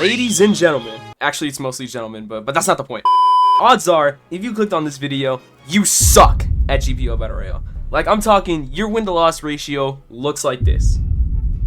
Ladies and gentlemen, actually it's mostly gentlemen, but that's not the point. Odds are, if you clicked on this video, you suck at GPO Battle Royale. Like, I'm talking, your win to loss ratio looks like this.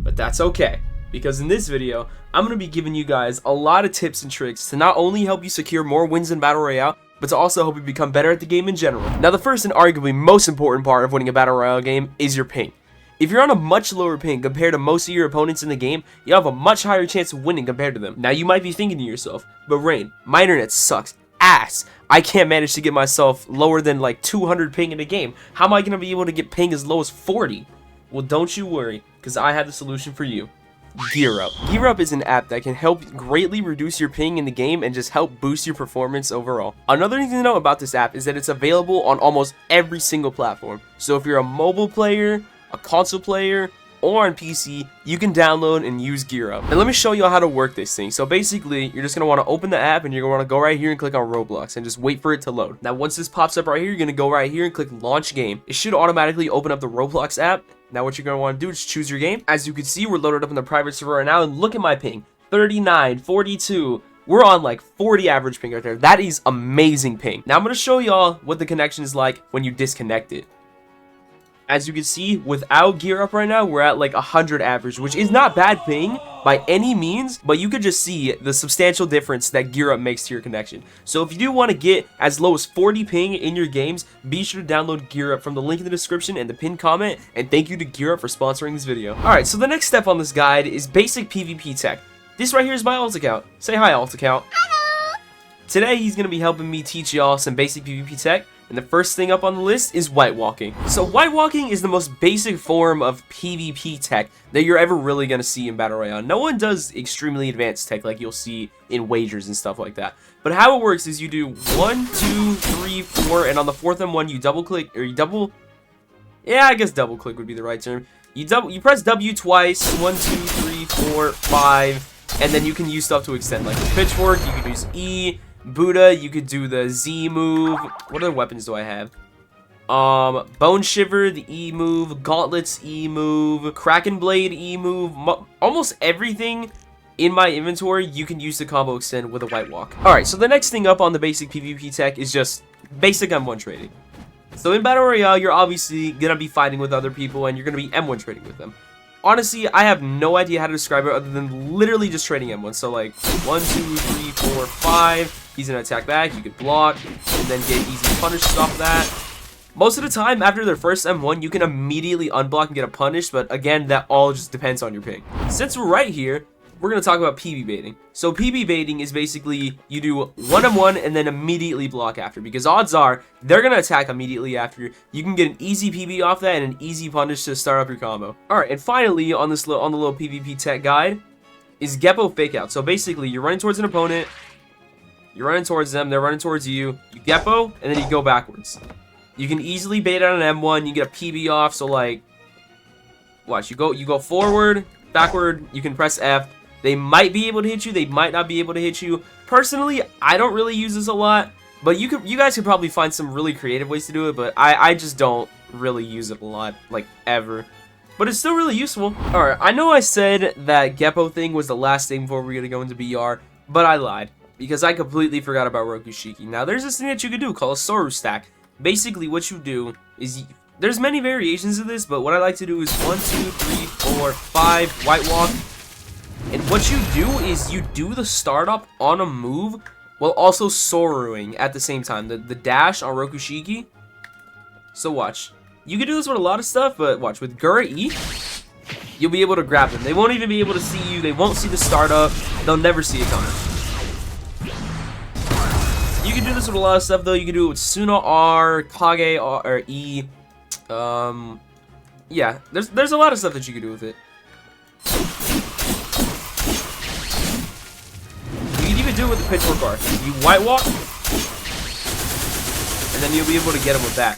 But that's okay, because in this video, I'm going to be giving you guys a lot of tips and tricks to not only help you secure more wins in Battle Royale, but to also help you become better at the game in general. Now, the first and arguably most important part of winning a Battle Royale game is your ping. If you're on a much lower ping compared to most of your opponents in the game, you have a much higher chance of winning compared to them. Now, you might be thinking to yourself, but Rain, my internet sucks ass. I can't manage to get myself lower than like 200 ping in a game. How am I going to be able to get ping as low as 40? Well, don't you worry, because I have the solution for you. Gear Up. Gear Up is an app that can help greatly reduce your ping in the game and just help boost your performance overall. Another thing to know about this app is that it's available on almost every single platform. So if you're a mobile player, a console player, or on PC, you can download and use Gear Up. And let me show you how to work this thing. So basically, you're just going to want to open the app and you're going to want to go right here and click on Roblox and just wait for it to load. Now, once this pops up right here, you're going to go right here and click Launch Game. It should automatically open up the Roblox app. Now, what you're going to want to do is choose your game. As you can see, we're loaded up in the private server right now, and look at my ping. 39, 42. We're on like 40 average ping right there. That is amazing ping. Now, I'm going to show y'all what the connection is like when you disconnect it. As you can see, without Gear Up right now, we're at like 100 average, which is not bad ping by any means, but you could just see the substantial difference that Gear Up makes to your connection. So if you do want to get as low as 40 ping in your games, be sure to download Gear Up from the link in the description and the pinned comment, and thank you to Gear Up for sponsoring this video. Alright, so the next step on this guide is basic PvP tech. This right here is my alt account. Say hi, alt account. Hello! Today, he's going to be helping me teach y'all some basic PvP tech. And the first thing up on the list is white walking. So white walking is the most basic form of PvP tech that you're ever really going to see in Battle Royale. No one does extremely advanced tech like you'll see in wagers and stuff like that. But how it works is you do 1, 2, 3, 4, and on the fourth and one you double click, or you double, yeah, I guess double click would be the right term. You press W twice, 1, 2, 3, 4, 5, and then you can use stuff to extend, like the pitchfork, you can use E, Buddah, you could do the Z move. What other weapons do I have? Bone Shiver, the E move, Gauntlets E move, Kraken Blade E move. Almost everything in my inventory you can use the combo extend with a white walk. Alright, so the next thing up on the basic PvP tech is just basic M1 trading. So in Battle Royale, you're obviously gonna be fighting with other people and you're gonna be M1 trading with them. Honestly, I have no idea how to describe it other than literally just trading M1. So like 1, 2, 3, 4, 5. He's gonna attack back, you could block, and then get easy punishes off of that. Most of the time, after their first M1, you can immediately unblock and get a punish, but again, that all just depends on your ping. Since we're right here, we're gonna talk about PB baiting. So PB baiting is basically, you do 1 M1 and then immediately block after, because odds are, they're gonna attack immediately after. You can get an easy PB off that and an easy punish to start up your combo. Alright, and finally, on the little PvP tech guide, is Geppo fake out. So basically, you're running towards an opponent, you're running towards them, they're running towards you, you Geppo, and then you go backwards. You can easily bait out an M1, you get a PB off, so like, watch, you go forward, backward, you can press F, they might be able to hit you, they might not be able to hit you. Personally, I don't really use this a lot, but you guys could probably find some really creative ways to do it, but I just don't really use it a lot, like, ever. But it's still really useful. Alright, I know I said that Geppo thing was the last thing before we're gonna go into BR, but I lied, because I completely forgot about Rokushiki. Now, there's this thing that you could do called a Soru stack. Basically, what you do is, there's many variations of this, but what I like to do is 1, 2, 3, 4, 5, white walk. And what you do is you do the startup on a move while also Soruing at the same time. The dash on Rokushiki. So watch. You can do this with a lot of stuff, but watch. With Gura E, you'll be able to grab them. They won't even be able to see you. They won't see the startup. They'll never see it coming. You can do this with a lot of stuff, though. You can do it with Suna R, Kage R, or E. Yeah, there's a lot of stuff that you can do with it. You can even do it with the pitchfork bar. You white walk, and then you'll be able to get him with that.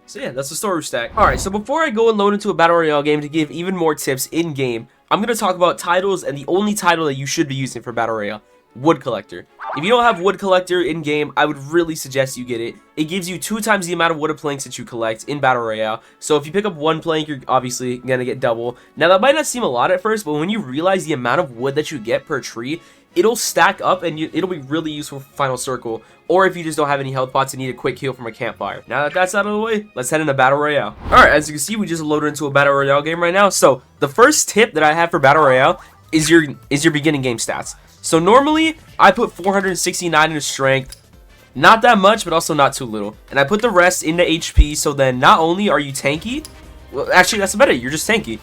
So yeah, that's the Soru stack. Alright, so before I go and load into a Battle Royale game to give even more tips in-game, I'm going to talk about titles and the only title that you should be using for Battle Royale. Wood Collector. If you don't have wood collector in game, I would really suggest you get it. It gives you 2 times the amount of wood planks that you collect in Battle Royale. So if you pick up 1 plank, you're obviously gonna get double. Now that might not seem a lot at first, but when you realize the amount of wood that you get per tree, it'll stack up and it'll be really useful for Final Circle, or if you just don't have any health pots and need a quick heal from a campfire. Now that that's out of the way, let's head into Battle Royale. Alright, as you can see, we just loaded into a Battle Royale game right now. So the first tip that I have for Battle Royale is your beginning game stats. So normally, I put 469 into strength, not that much, but also not too little. And I put the rest into HP, so then not only are you tanky, well, actually that's better, you're just tanky.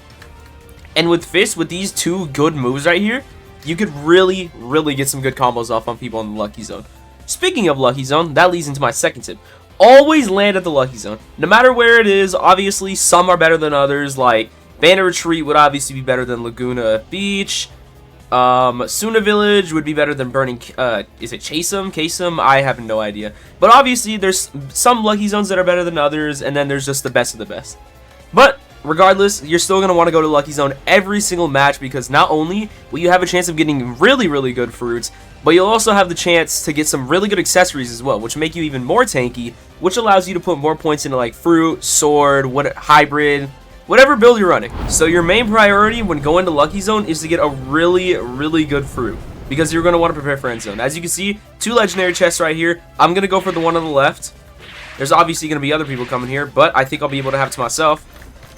And with Fist, with these 2 good moves right here, you could really, really get some good combos off on people in the Lucky Zone. Speaking of Lucky Zone, that leads into my second tip. Always land at the Lucky Zone. No matter where it is, obviously some are better than others, like Bandit Retreat would obviously be better than Laguna Beach. Suna Village would be better than Burning, is it Kasem? I have no idea. But obviously there's some Lucky Zones that are better than others, and then there's just the best of the best. But regardless, you're still going to want to go to Lucky Zone every single match, because not only will you have a chance of getting really, really good fruits, but you'll also have the chance to get some really good accessories as well, which make you even more tanky, which allows you to put more points into like fruit, sword, hybrid, whatever build you're running. So your main priority when going to Lucky Zone is to get a really, really good fruit, because you're going to want to prepare for End Zone. As you can see, 2 legendary chests right here. I'm going to go for the one on the left. There's obviously going to be other people coming here, but I think I'll be able to have it to myself.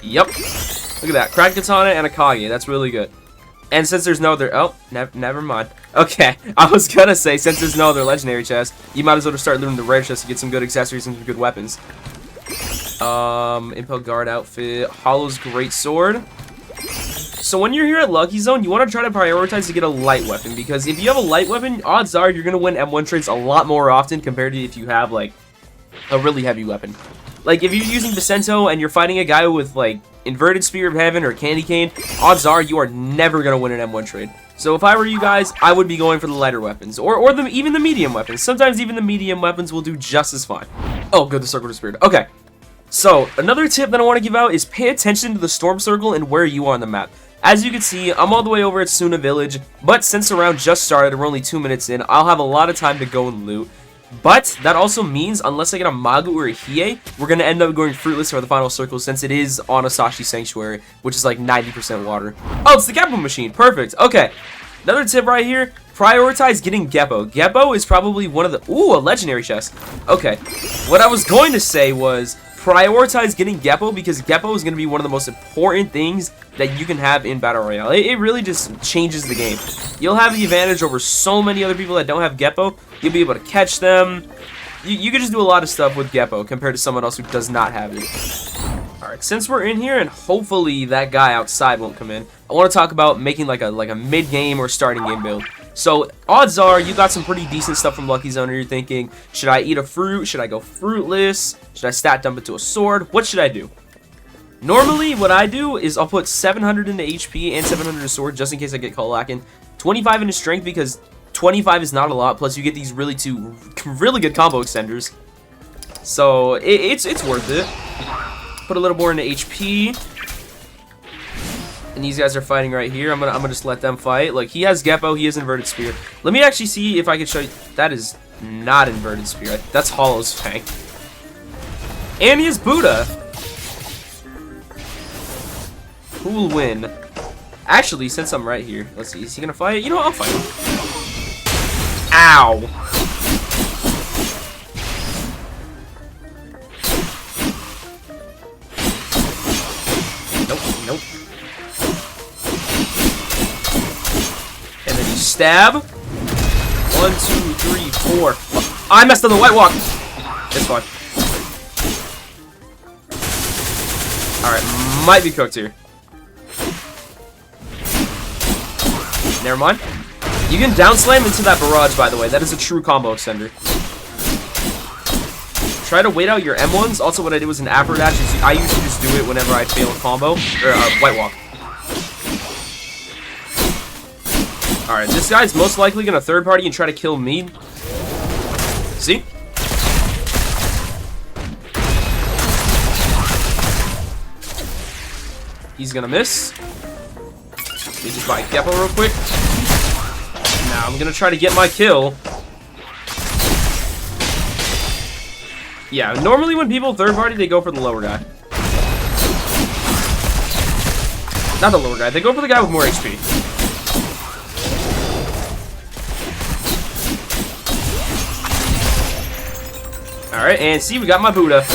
Yep. Look at that. Cracked Katana and a Kage. That's really good. And since there's no other... Oh, never mind. Okay. I was going to say, since there's no other legendary chest, you might as well just start looting the rare chest to get some good accessories and some good weapons. Impel Guard outfit. Hollow's Great Sword. So when you're here at Lucky Zone, you want to try to prioritize to get a light weapon, because if you have a light weapon, odds are you're going to win M1 trades a lot more often compared to if you have, like, a really heavy weapon. Like, if you're using Vicento and you're fighting a guy with, like, Inverted Spear of Heaven or Candy Cane, odds are you are never going to win an M1 trade. So if I were you guys, I would be going for the lighter weapons, or even the medium weapons. Sometimes even the medium weapons will do just as fine. Oh, good, the Circle of Spirit. Okay. So, another tip that I want to give out is pay attention to the Storm Circle and where you are on the map. As you can see, I'm all the way over at Suna Village, but since the round just started, we're only 2 minutes in, I'll have a lot of time to go and loot. But that also means, unless I get a Magu or a Hiei, we're going to end up going fruitless for the final circle, since it is on Asashi Sanctuary, which is like 90% water. Oh, it's the Geppo machine. Perfect. Okay. Another tip right here, prioritize getting Geppo. Geppo is probably one of the... Ooh, a legendary chest. Okay. What I was going to say was prioritize getting Geppo, because Geppo is going to be one of the most important things that you can have in Battle Royale. It really just changes the game. You'll have the advantage over so many other people that don't have Geppo. You'll be able to catch them. You can just do a lot of stuff with Geppo compared to someone else who does not have it. Alright, since we're in here and hopefully that guy outside won't come in, I want to talk about making like a mid-game or starting game build. So, odds are you got some pretty decent stuff from Lucky Zone, and you're thinking, should I eat a fruit? Should I go fruitless? Should I stat dump it to a sword? What should I do? Normally, what I do is I'll put 700 into HP and 700 into sword, just in case I get caught lacking. 25 into strength, because 25 is not a lot, plus you get these really good combo extenders. So, it's worth it. Put a little more into HP. And these guys are fighting right here. I'm gonna just let them fight. Like, he has Geppo, he has Inverted Spear. Let me actually see if I can show you. That is not Inverted Spear. That's Hollow's Fang. And he has Buddah. Who will win? Actually, since I'm right here, let's see. Is he gonna fight? You know what? I'll fight him. Ow. Nope. And then you stab. 1, 2, 3, 4. I messed up the white walk. It's fine. Alright, might be cooked here. Never mind. You can down slam into that barrage, by the way. That is a true combo extender. Try to wait out your M1s. Also, what I did was an afro dash. I usually just do it whenever I fail a combo. Or white walk. Alright, this guy's most likely going to third party and try to kill me. See? He's going to miss. Let me just buy Geppo real quick. Now, I'm going to try to get my kill. Yeah, normally when people third party, they go for the lower guy. Not the lower guy, they go for the guy with more HP. Alright, and see, we got my Buddha.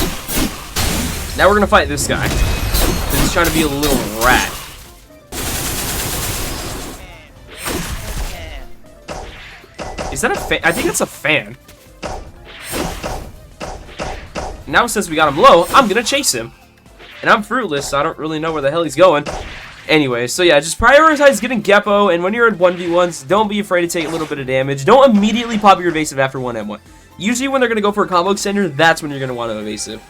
Now we're gonna fight this guy. He's trying to be a little rat. Is that a fan? I think it's a fan. Now since we got him low, I'm gonna chase him. And I'm fruitless, so I don't really know where the hell he's going. Anyway, so yeah, just prioritize getting Geppo, and when you're in 1v1s, don't be afraid to take a little bit of damage. Don't immediately pop your evasive after 1m1. Usually when they're gonna go for a combo extender, that's when you're gonna want to evasive.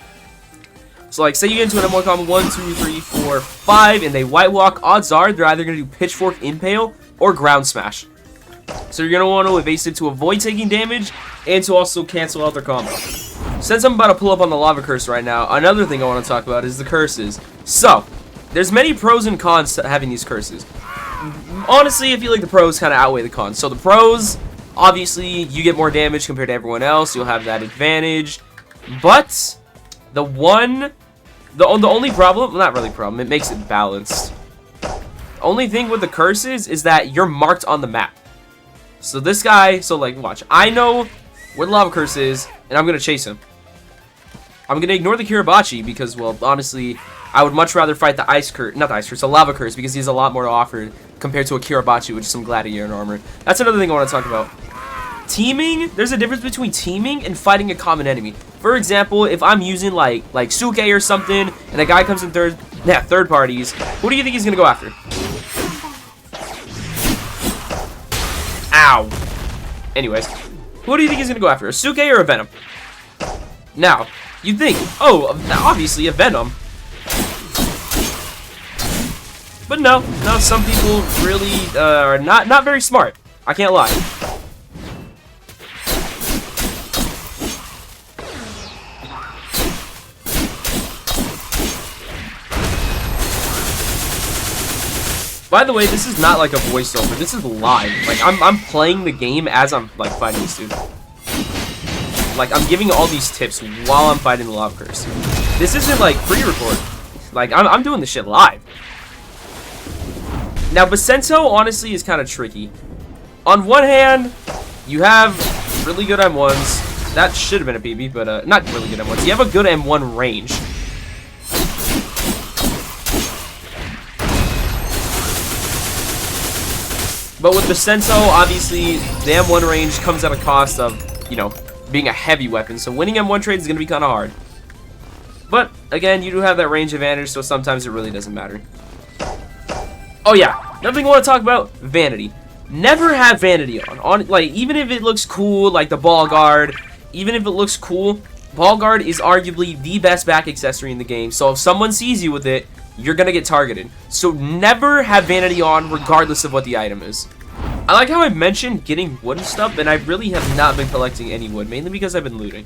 So like, say you get into an M1 combo 1, 2, 3, 4, 5, and they white walk, odds are they're either gonna do pitchfork impale or ground smash. So you're going to want to evasive to avoid taking damage and to also cancel out their combo. Since I'm about to pull up on the lava curse right now, another thing I want to talk about is the curses. So, there's many pros and cons to having these curses. Honestly, I feel like the pros kind of outweigh the cons. So the pros, obviously, you get more damage compared to everyone else. You'll have that advantage. But, the only problem, well, not really problem, it makes it balanced. Only thing with the curses is that you're marked on the map. So this guy, so like, watch. I know where the lava curse is, and I'm going to chase him. I'm going to ignore the Kiribachi because, well, honestly, I would much rather fight the ice curse, not the ice curse, the lava curse, because he has a lot more to offer compared to a Kiribachi, which is some gladiator armor. That's another thing I want to talk about. Teaming, there's a difference between teaming and fighting a common enemy. For example, if I'm using like Suke or something, and a guy comes in third parties, who do you think he's going to go after? Ow. Anyways, who do you think he's going to go after? A Suke or a Venom? Now, you'd think, oh, obviously a Venom. But no, some people really are not very smart. I can't lie. By the way, this is not like a voiceover. This is live. Like I'm playing the game as I'm like fighting this dude. Like I'm giving all these tips while I'm fighting the lava curse. This isn't like pre-record. Like I'm doing this shit live. Now Basento honestly is kind of tricky. On one hand, you have really good M1s. That should have been a PB, but not really good M1s. You have a good M1 range. But with Basento, obviously, the M1 range comes at a cost of, you know, being a heavy weapon. So winning M1 trades is going to be kind of hard. But, again, you do have that range advantage, so sometimes it really doesn't matter. Oh, yeah. Another thing I want to talk about, vanity. Never have vanity on. Like, even if it looks cool, like the ball guard, even if it looks cool, ball guard is arguably the best back accessory in the game. So if someone sees you with it, you're gonna get targeted. So never have vanity on regardless of what the item is. I like how I mentioned getting wood and stuff, and I really have not been collecting any wood, mainly because I've been looting.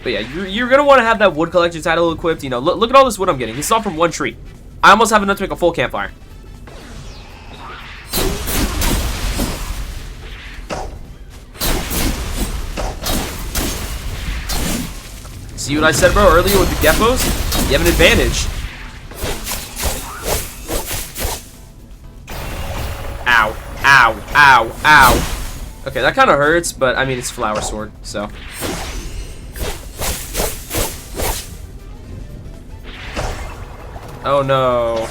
But yeah, you're gonna want to have that wood collector title equipped. You know, look at all this wood I'm getting. It's all from one tree. I almost have enough to make a full campfire. See what I said, bro, earlier with the Geppos? You have an advantage. Ow, ow, ow, ow. Okay, that kind of hurts, but I mean, it's flower sword, so. Oh no.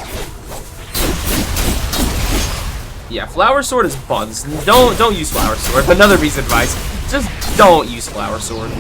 Yeah, flower sword is buns. Don't use flower sword. Another piece of advice. Just don't use flower sword.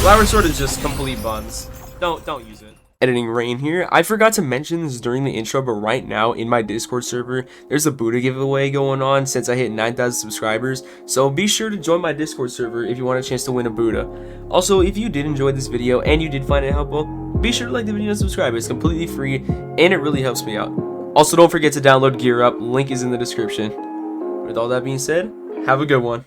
Flower sword is just complete buns. Don't use it. Editing Rain here. I forgot to mention this during the intro, but right now in my Discord server, there's a Buddah giveaway going on since I hit 9,000 subscribers. So be sure to join my Discord server if you want a chance to win a Buddah. Also, if you did enjoy this video and you did find it helpful, be sure to like the video and subscribe. It's completely free and it really helps me out. Also, don't forget to download Gear Up. Link is in the description. With all that being said, have a good one.